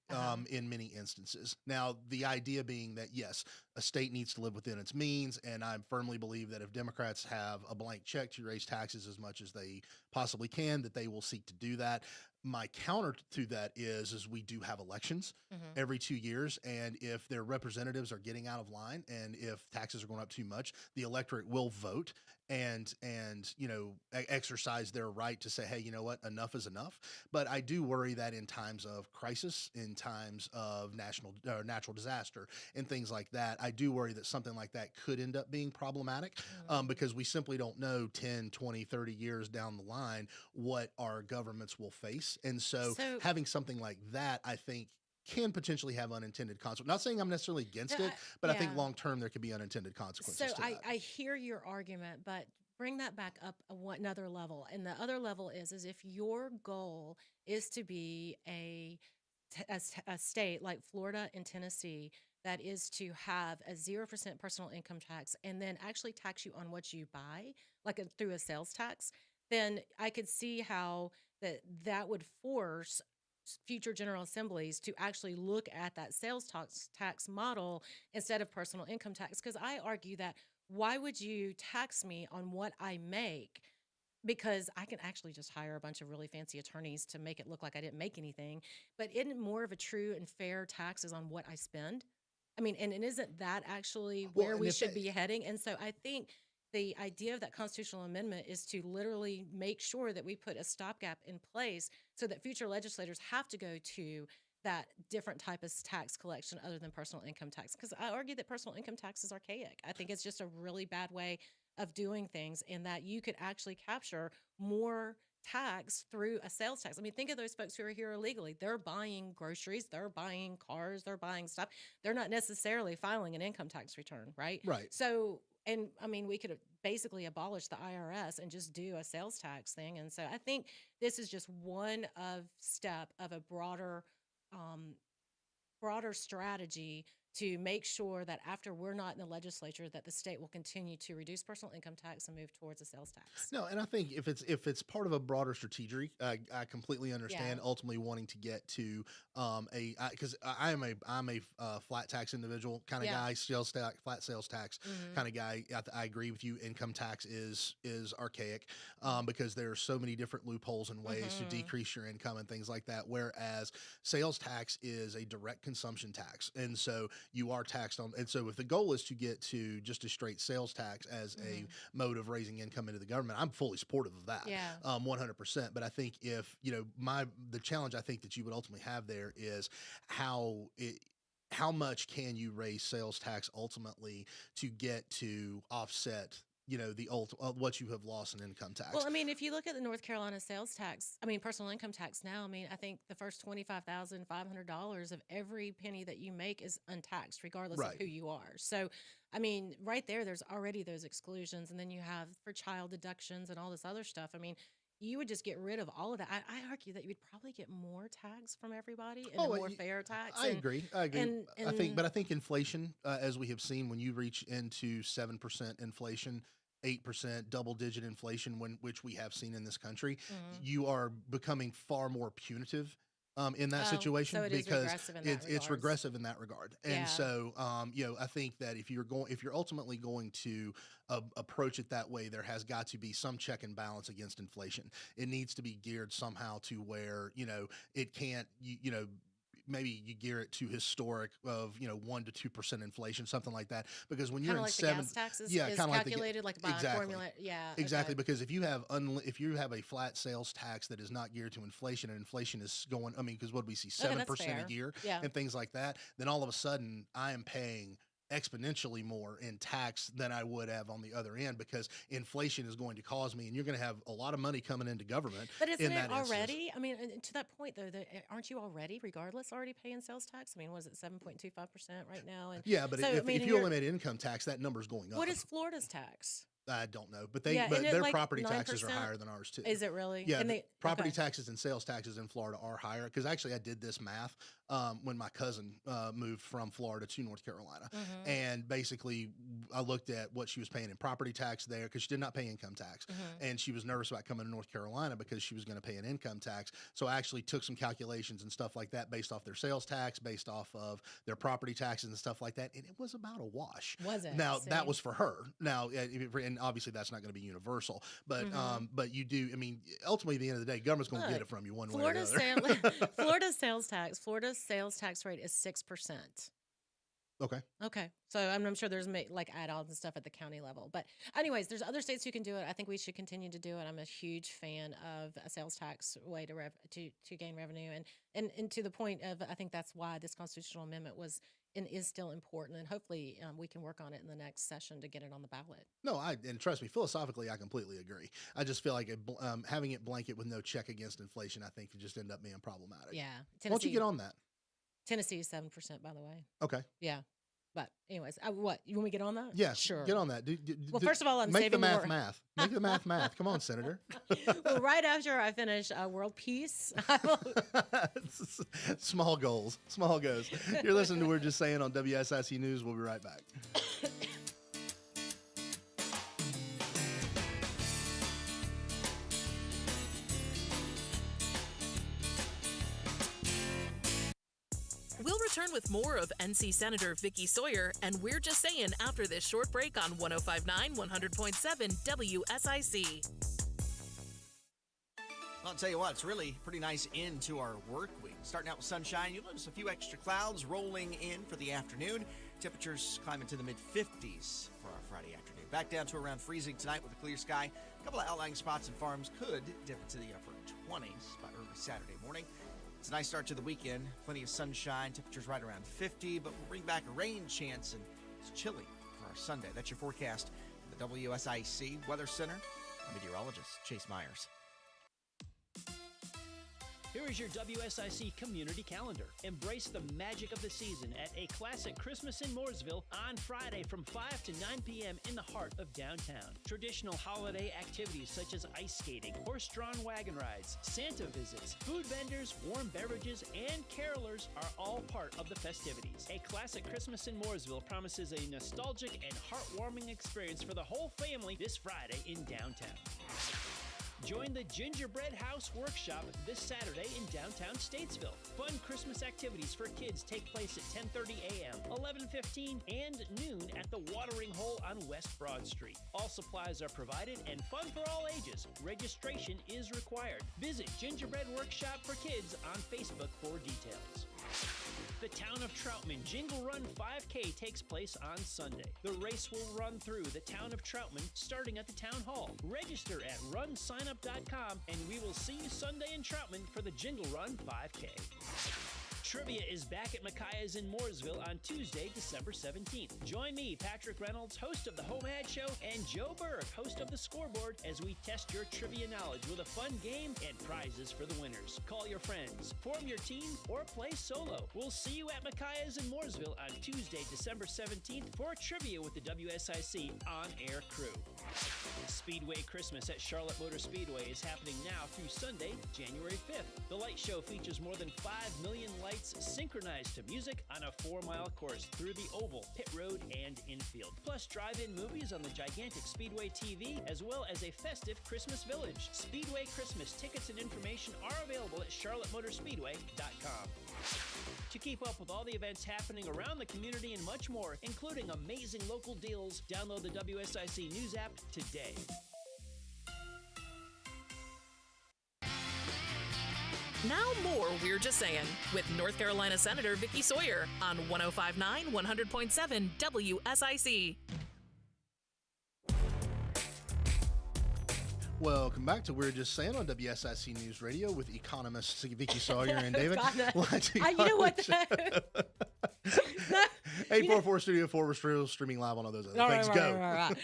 in many instances. Now, the idea being that, yes, a state needs to live within its means, and I firmly believe that if Democrats have a blank check to raise taxes as much as they possibly can, that they will seek to do that. My counter to that is we do have elections every 2 years, and if their representatives are getting out of line, and if taxes are going up too much, the electorate will vote and exercise their right to say, hey, you know what, enough is enough. But I do worry that in times of crisis, in times of natural disaster, and things like that, I do worry that something like that could end up being problematic, because we simply don't know 10, 20, 30 years down the line what our governments will face. And so having something like that, I think, can potentially have unintended consequences. Not saying I'm necessarily against it, but I think long term there could be unintended consequences. So I hear your argument, but bring that back up another level. And the other level is if your goal is to be a state like Florida and Tennessee that is to have a 0% personal income tax and then actually tax you on what you buy, through a sales tax, then I could see how that would force future general assemblies to actually look at that sales tax model instead of personal income tax. Because I argue that why would you tax me on what I make? Because I can actually just hire a bunch of really fancy attorneys to make it look like I didn't make anything. But isn't it more of a true and fair taxes on what I spend? I mean, and isn't that actually where and we if should it- be heading? And so I think the idea of that constitutional amendment is to literally make sure that we put a stopgap in place so that future legislators have to go to that different type of tax collection other than personal income tax. Because I argue that personal income tax is archaic. I think it's just a really bad way of doing things, and that you could actually capture more tax through a sales tax. I mean, think of those folks who are here illegally. They're buying groceries, they're buying cars, they're buying stuff. They're not necessarily filing an income tax return, right? Right. So, and I mean, we could basically abolish the IRS and just do a sales tax thing. And so I think this is just one step of a broader strategy to make sure that after we're not in the legislature, that the state will continue to reduce personal income tax and move towards a sales tax. No, and I think if it's part of a broader strategy, I completely understand ultimately wanting to get to because I'm a flat tax individual kind of guy, flat sales tax kind of guy. I agree with you. Income tax is archaic because there are so many different loopholes and ways to decrease your income and things like that. Whereas sales tax is a direct consumption tax, and so you are taxed on. And so if the goal is to get to just a straight sales tax as a mode of raising income into the government, I'm fully supportive of that. 100%. But I think if, the challenge I think that you would ultimately have there is how much can you raise sales tax ultimately to get to offset what you have lost in income tax. Well, I mean, if you look at the North Carolina sales tax, I mean, personal income tax now, I mean, I think the first $25,500 of every penny that you make is untaxed, regardless of who you are. So, I mean, right there's already those exclusions. And then you have for child deductions and all this other stuff. I mean, you would just get rid of all of that. I argue that you would probably get more tax from everybody and a more fair tax. I agree. I think inflation, as we have seen, when you reach into 7% inflation, 8% double-digit inflation, which we have seen in this country, you are becoming far more punitive in that situation, so because it's regressive in that regard. And so, I think that if you're ultimately going to approach it that way, there has got to be some check and balance against inflation. It needs to be geared somehow to where it can't maybe you gear it to historic of 1 to 2% inflation, something like that. Because when you're kinda in like the gas taxes is calculated like by a formula. Exactly. Because if you have a flat sales tax that is not geared to inflation, and inflation is going, because what do we see, 7% a year and things like that, then all of a sudden I am paying exponentially more in tax than I would have on the other end, because inflation is going to cause me, and you're going to have a lot of money coming into government. But isn't it already? Instance. I mean, to that point though, aren't you already paying sales tax? I mean, was it 7.25% right now? And but so, if you eliminate income tax, that number's going up. What is Florida's tax? I don't know, but their like property 9%? Taxes are higher than ours too. Is it really? Yeah, property taxes and sales taxes in Florida are higher, because actually I did this math when my cousin moved from Florida to North Carolina, and basically I looked at what she was paying in property tax there, because she did not pay income tax, and she was nervous about coming to North Carolina because she was going to pay an income tax. So I actually took some calculations and stuff like that based off their sales tax, based off of their property taxes and stuff like that, and it was about a wash. Was it? Now that was for her. Now, and obviously that's not going to be universal, but you do. I mean, ultimately, at the end of the day, government's going to get it from you one way or the other. Florida's sales tax rate is 6%. Okay. So I'm sure there's like add-ons and stuff at the county level. But anyways, there's other states who can do it. I think we should continue to do it. I'm a huge fan of a sales tax way to gain revenue. And to the point of, I think that's why this constitutional amendment was and is still important. And hopefully we can work on it in the next session to get it on the ballot. No, and trust me, philosophically, I completely agree. I just feel like having it blanket with no check against inflation, I think could just end up being problematic. Yeah. Why don't you get on that? Tennessee is 7%, by the way. Okay. Yeah. But anyways, what? You want me to get on that? Yeah, sure. Get on that. Well, first of all, I'm make saving the math. Make the math. Come on, Senator. Well, right after I finish world peace, small goals. You're listening to We're Just Saying on WSIC News. We'll be right back. We'll return with more of NC Senator Vicky Sawyer, and We're Just Saying after this short break on 105.9, 100.7 WSIC. I'll tell you what, it's really a pretty nice end to our work week. Starting out with sunshine, you'll notice a few extra clouds rolling in for the afternoon. Temperatures climb into the mid-50s for our Friday afternoon. Back down to around freezing tonight with a clear sky. A couple of outlying spots and farms could dip into the upper 20s by early Saturday morning. It's a nice start to the weekend. Plenty of sunshine. Temperatures right around 50, but we'll bring back a rain chance, and it's chilly for our Sunday. That's your forecast from the WSIC Weather Center. I'm meteorologist Chase Myers. Here is your WSIC community calendar. Embrace the magic of the season at a classic Christmas in Mooresville on Friday from 5 to 9 p.m. in the heart of downtown. Traditional holiday activities such as ice skating, horse-drawn wagon rides, Santa visits, food vendors, warm beverages, and carolers are all part of the festivities. A classic Christmas in Mooresville promises a nostalgic and heartwarming experience for the whole family this Friday in downtown. Join the Gingerbread House Workshop this Saturday in downtown Statesville. Fun Christmas activities for kids take place at 10:30 a.m., 11:15, and noon at the Watering Hole on West Broad Street. All supplies are provided and fun for all ages. Registration is required. Visit Gingerbread Workshop for Kids on Facebook for details. The Town of Troutman Jingle Run 5K takes place on Sunday. The race will run through the Town of Troutman starting at the Town Hall. Register at runsignup.com and we will see you Sunday in Troutman for the Jingle Run 5K. Trivia is back at Micaiah's in Mooresville on Tuesday, December 17th. Join me, Patrick Reynolds, host of the Home Ad Show, and Joe Berg, host of the Scoreboard, as we test your trivia knowledge with a fun game and prizes for the winners. Call your friends, form your team, or play solo. We'll see you at Micaiah's in Mooresville on Tuesday, December 17th for trivia with the WSIC on-air crew. Speedway Christmas at Charlotte Motor Speedway is happening now through Sunday, January 5th. The light show features more than 5 million lights synchronized to music on a 4-mile course through the oval, pit road, and infield. Plus drive-in movies on the gigantic Speedway TV, as well as a festive Christmas village. Speedway Christmas tickets and information are available at charlottemotorspeedway.com. To keep up with all the events happening around the community and much more, including amazing local deals, download the WSIC News app today. Now more We're Just Saying with North Carolina Senator Vicky Sawyer on 105.9 100.7 WSIC. Welcome back to We're Just Saying on WSIC News Radio with economists Vicky Sawyer and David. You know what? 844 Studio 4, we're still streaming live on all those other things. Go. Right.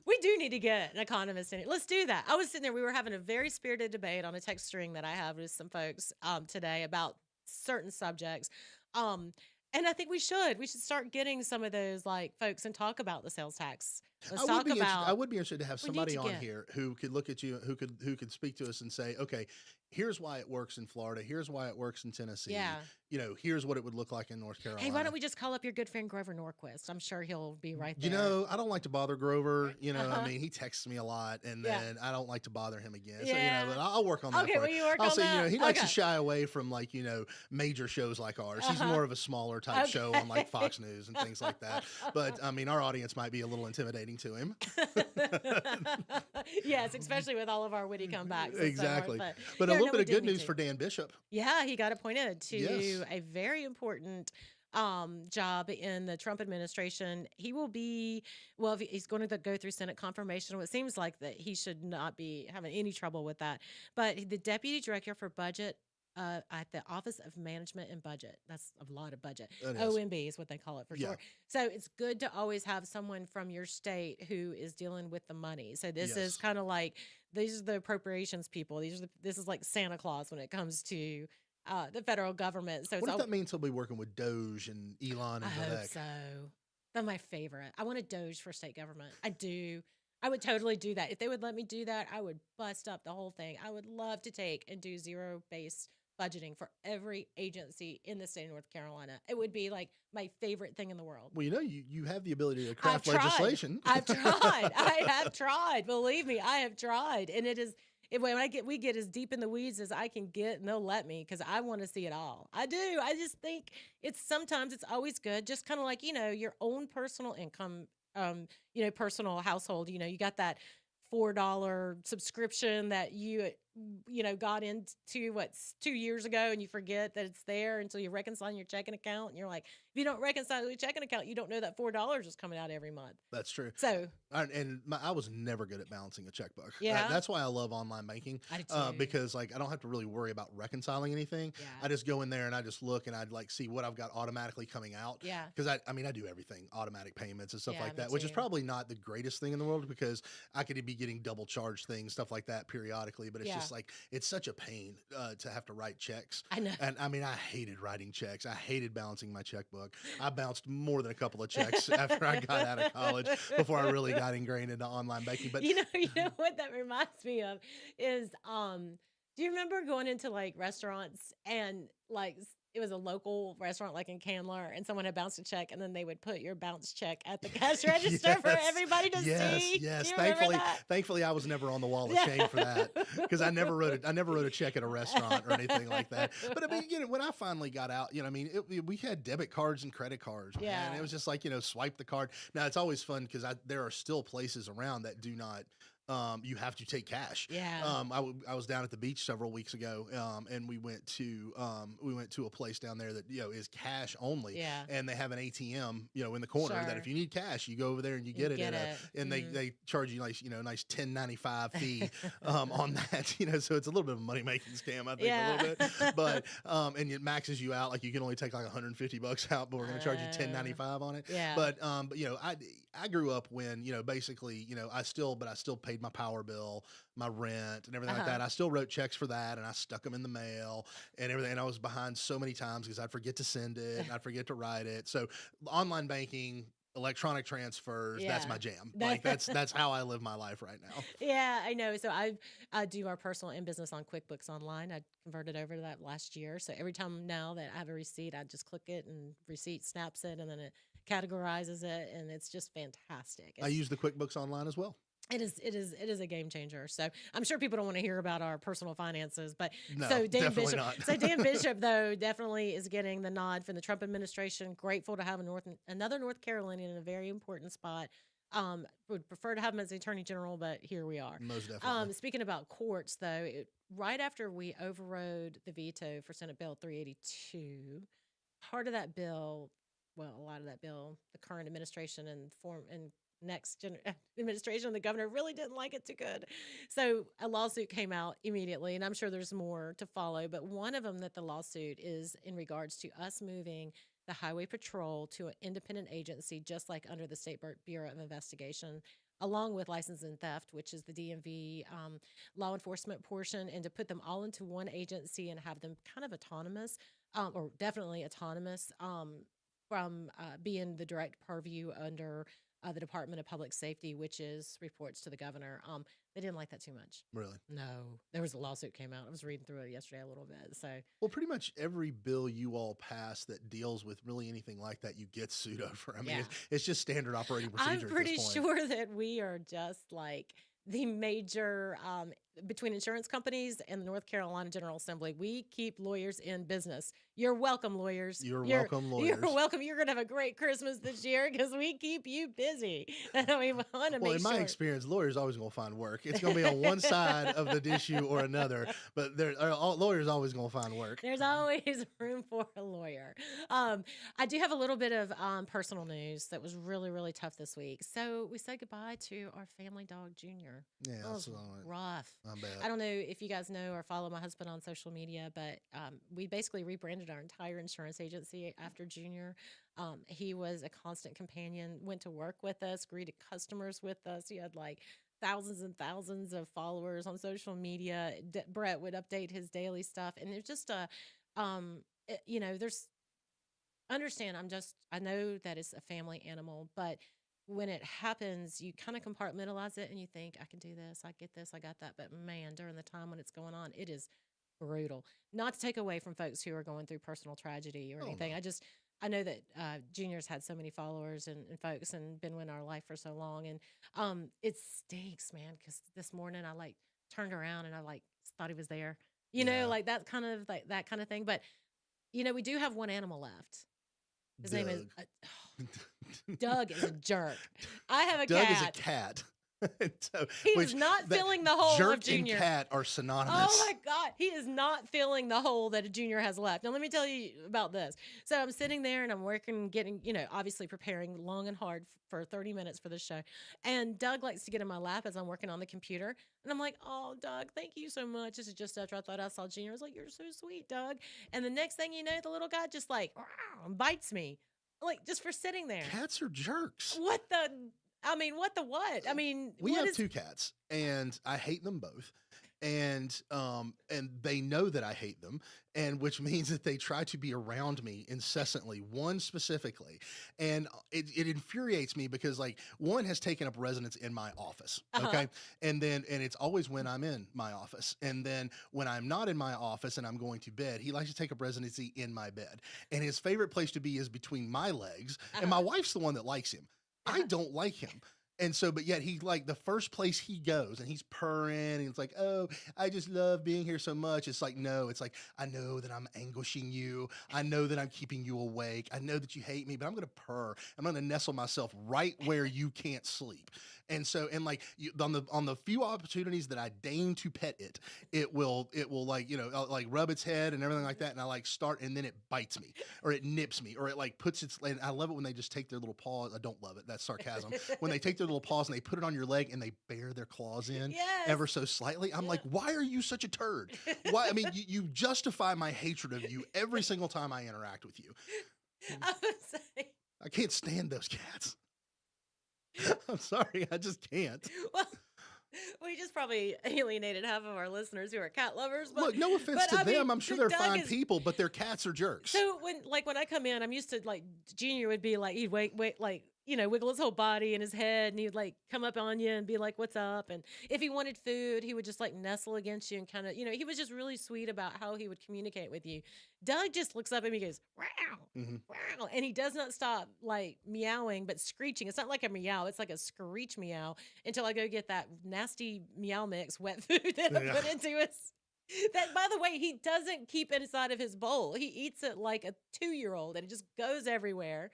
We do need to get an economist in it. Let's do that. I was sitting there. We were having a very spirited debate on a text string that I have with some folks today about certain subjects. And I think we should start getting some of those like folks and talk about the sales tax. I would be interested to have somebody on here who could look at you, who could speak to us and say, okay, here's why it works in Florida. Here's why it works in Tennessee. Yeah. Here's what it would look like in North Carolina. Hey, why don't we just call up your good friend Grover Norquist? I'm sure he'll be right there. I don't like to bother Grover. I mean, he texts me a lot, and then I don't like to bother him again. Yeah. So, but I'll work on that. Okay, will you work on that? He likes to shy away from major shows like ours. He's more of a smaller type show on like Fox News and things like that. But I mean, our audience might be a little intimidating to him. Yes, especially with all of our witty comebacks. Exactly. But a little bit of good news for Dan Bishop. Yeah, he got appointed to a very important job in the Trump administration. He will be, he's going to go through Senate confirmation. It seems like that he should not be having any trouble with that. But the deputy director for budget at the Office of Management and Budget. That's a lot of budget. OMB is what they call it for short. So it's good to always have someone from your state who is dealing with the money. So this is kind of like, these are the appropriations people. This is like Santa Claus when it comes to the federal government. So what if that means he'll be working with Doge and Elon and I hope so. That's my favorite. I want a Doge for state government. I do. I would totally do that. If they would let me do that, I would bust up the whole thing. I would love to take and do zero-based budgeting for every agency in the state of North Carolina. It would be like my favorite thing in the world. Well, you have the ability to craft legislation. I've tried. I have tried. Believe me, I have tried. And it is, we get as deep in the weeds as I can get, and they'll let me because I want to see it all. I do. I just think sometimes it's always good, just kind of like, your own personal income, personal household. You got that $4 subscription that you got into what's 2 years ago, and you forget that it's there until you reconcile your checking account. And you're like, if you don't reconcile your checking account, you don't know that $4 is coming out every month. That's true. So, I was never good at balancing a checkbook. Yeah. That's why I love online banking. I do too. Because like I don't have to really worry about reconciling anything. Yeah. I just go in there and I just look and I'd like see what I've got automatically coming out. Yeah. Because I do everything, automatic payments and stuff Yeah, like me that, which is too. probably not the greatest thing in the world because I could be getting double charged things, stuff like that periodically. But it's Yeah. just like it's such a pain to have to write checks. I know. And I mean, I hated writing checks. I hated balancing my checkbook. I bounced more than a couple of checks after I got out of college before I really got ingrained into online banking. But you know what that reminds me of is do you remember going into like restaurants and like it was a local restaurant like in Candler and someone had bounced a check and then they would put your bounced check at the cash register for everybody to see? Yes. Do you remember that? Thankfully I was never on the wall of shame for that because I never wrote a check at a restaurant or anything like that. But I mean, when I finally got out, we had debit cards and credit cards. Yeah. Man. It was just like, swipe the card. Now it's always fun because there are still places around that do not. You have to take cash. Yeah. I was down at the beach several weeks ago, and we went to a place down there that is cash only. Yeah. And they have an ATM in the corner that Sure. if you need cash, you go over there and you get it. And they charge you nice $10.95 fee on that. So it's a little bit of a money making scam, I think a little bit. But and it maxes you out like you can only take like $150 out, but we're going to charge you $10.95 on it. Yeah. But I grew up when basically I still paid my power bill, my rent, and everything like that. I still wrote checks for that, and I stuck them in the mail and everything. And I was behind so many times because I'd forget to send it and I'd forget to write it. So online banking, electronic transfers, that's my jam. Like that's how I live my life right now. Yeah, I know. So I do our personal and business on QuickBooks Online. I converted over to that last year. So every time now that I have a receipt, I just click it and receipt snaps it and then it categorizes it, and it's just fantastic. I use the QuickBooks Online as well. It is a game changer. So I'm sure people don't want to hear about our personal finances, but No, so Dan definitely Bishop, not. so Dan Bishop though definitely is getting the nod from the Trump administration. Grateful to have another North Carolinian in a very important spot. Would prefer to have him as the Attorney General, but here we are. Most definitely. Speaking about courts though, right after we overrode the veto for Senate Bill 382, part of that bill, well, a lot of that bill, the current administration and administration and the governor really didn't like it too good. So a lawsuit came out immediately, and I'm sure there's more to follow. But one of them that the lawsuit is in regards to us moving the Highway Patrol to an independent agency, just like under the State Bureau of Investigation, along with license and theft, which is the DMV law enforcement portion, and to put them all into one agency and have them kind of autonomous, or definitely autonomous from being the direct purview under the Department of Public Safety, which reports to the governor. They didn't like that too much. Really? No. There was a lawsuit came out. I was reading through it yesterday a little bit. So Well, pretty much every bill you all pass that deals with really anything like that, you get sued over. I mean, Yeah. it's just standard operating procedure. I'm pretty at this point. sure that we are just like the major between insurance companies and the North Carolina General Assembly. We keep lawyers in business. You're welcome, lawyers. You're welcome, lawyers. You're welcome. You're going to have a great Christmas this year because we keep you busy. And we want to Well, make in my sure. experience, lawyers always going to find work. It's going to be on one side of the issue or another, but lawyers always going to find work. There's always room for a lawyer. I do have a little bit of personal news that was really, really tough this week. So we said goodbye to our family dog, Junior. Yeah, That was so rough. I bet. I don't know if you guys know or follow my husband on social media, but we basically rebranded our entire insurance agency after Junior. He was a constant companion, went to work with us, greeted customers with us. He had like thousands and thousands of followers on social media. Brett would update his daily stuff. And it's just there's understand. I know that it's a family animal, but when it happens, you kind of compartmentalize it and you think, I can do this, I get this, I got that. But man, during the time when it's going on, it is brutal. Not to take away from folks who are going through personal tragedy or anything. No. I know that Junior's had so many followers and folks and been in our life for so long. And it stinks, man, because this morning I like turned around and I like thought he was there. Like that kind of thing. But we do have one animal left. His name is Doug is a jerk. I have a Doug cat. is a cat. So, He is not filling the hole jerk of Junior. and cat are synonymous. Oh my God. He is not filling the hole that a Junior has left. Now, let me tell you about this. So I'm sitting there and I'm working, getting, obviously preparing long and hard for 30 minutes for the show. And Doug likes to get in my lap as I'm working on the computer. And I'm like, oh, Doug, thank you so much. This is just after I thought I saw Junior. I was like, you're so sweet, Doug. And the next thing you know, the little guy just like bites me, like just for sitting there. Cats are jerks. What the what? I mean, we have two cats, and I hate them both. And they know that I hate them, and which means that they try to be around me incessantly, one specifically. And it infuriates me because like one has taken up residence in my office. Okay. And it's always when I'm in my office. And then when I'm not in my office and I'm going to bed, he likes to take up residency in my bed. And his favorite place to be is between my legs. And my wife's the one that likes him. I don't like him. And so, but yet he like the first place he goes and he's purring and it's like, oh, I just love being here so much. It's like, no, it's like, I know that I'm anguishing you. I know that I'm keeping you awake. I know that you hate me, but I'm going to purr. I'm going to nestle myself right where you can't sleep. And so, and like on the few opportunities that I deign to pet it, it will like, like rub its head and everything like that. And I like start, and then it bites me or it nips me or it like puts its, and I love it when they just take their little paws. I don't love it. That's sarcasm. When they take their little paws and they put it on your leg and they bear their claws in ever so slightly. I'm like, why are you such a turd? Why? I mean, you justify my hatred of you every single time I interact with you. I can't stand those cats. I'm sorry, I just can't. Well, we just probably alienated half of our listeners who are cat lovers. But, look, no offense to them. I'm sure they're fine people, but their cats are jerks. So when I come in, I'm used to like Junior would be like, he'd wait, like, wiggle his whole body and his head, and he'd like come up on you and be like, what's up? And if he wanted food, he would just like nestle against you and kind of, he was just really sweet about how he would communicate with you. Doug just looks up at me and goes, wow, wow. And he does not stop like meowing, but screeching. It's not like a meow. It's like a screech meow until I go get that nasty meow mix wet food that I put into his. That, by the way, he doesn't keep it inside of his bowl. He eats it like a 2-year-old and it just goes everywhere.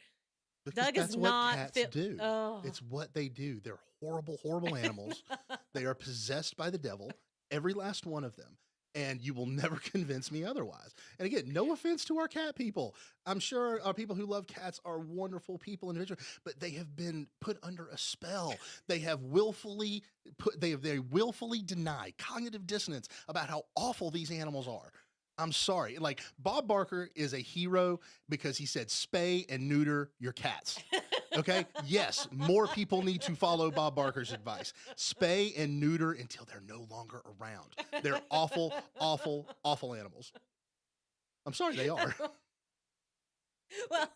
Because Doug that's is what not cats do. Oh. It's what they do. They're horrible, horrible animals. They are possessed by the devil, every last one of them. And you will never convince me otherwise. And again, no offense to our cat people. I'm sure our people who love cats are wonderful people, individuals, but they have been put under a spell. They have willfully deny cognitive dissonance about how awful these animals are. I'm sorry. Like, Bob Barker is a hero because he said spay and neuter your cats. Okay? Yes, more people need to follow Bob Barker's advice. Spay and neuter until they're no longer around. They're awful, awful, awful animals. I'm sorry, they are. Well,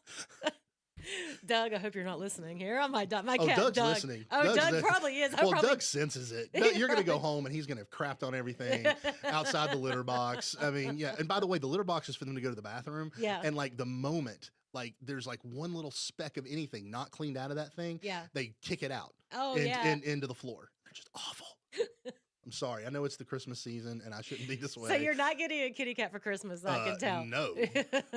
Doug, I hope you're not listening here. My cat, Doug's Doug. listening. Oh, Doug probably is. Doug senses it. You're going to go home and he's going to have crapped on everything outside the litter box. I mean, yeah. And by the way, the litter box is for them to go to the bathroom. Yeah. And like the moment, like there's like one little speck of anything not cleaned out of that thing, they kick it out. Oh, into the floor. They're just awful. I'm sorry. I know it's the Christmas season and I shouldn't be this way. So you're not getting a kitty cat for Christmas, I can tell. No.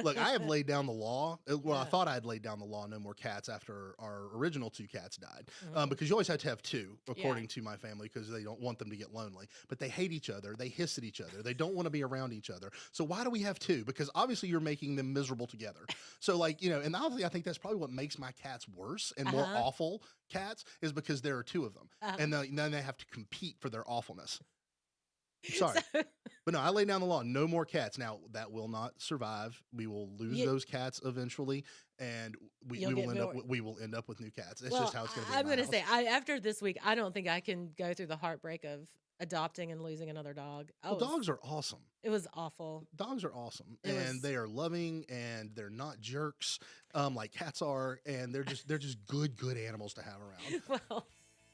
Look, I have laid down the law. Well, I thought I had laid down the law, no more cats, after our original 2 cats died. Because you always have to have 2, according to my family, because they don't want them to get lonely. But they hate each other. They hiss at each other. They don't want to be around each other. So why do we have 2? Because obviously you're making them miserable together. So like, and honestly, I think that's probably what makes my cats worse and more awful cats, is because there are 2 of them. And then they have to compete for their awfulness. I'm sorry. But no, I lay down the law. No more cats. Now, that will not survive. We will lose those cats eventually, and we will end up with new cats. It's just how it's going to be. I'm going to say, after this week, I don't think I can go through the heartbreak of adopting and losing another dog. Dogs are awesome. It was awful. Dogs are awesome, and they are loving, and they're not jerks like cats are, and they're just good animals to have around. Well.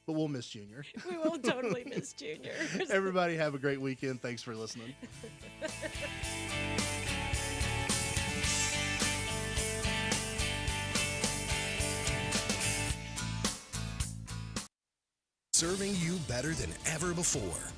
But we'll miss Junior. We will totally miss Junior. Everybody have a great weekend. Thanks for listening. Serving you better than ever before.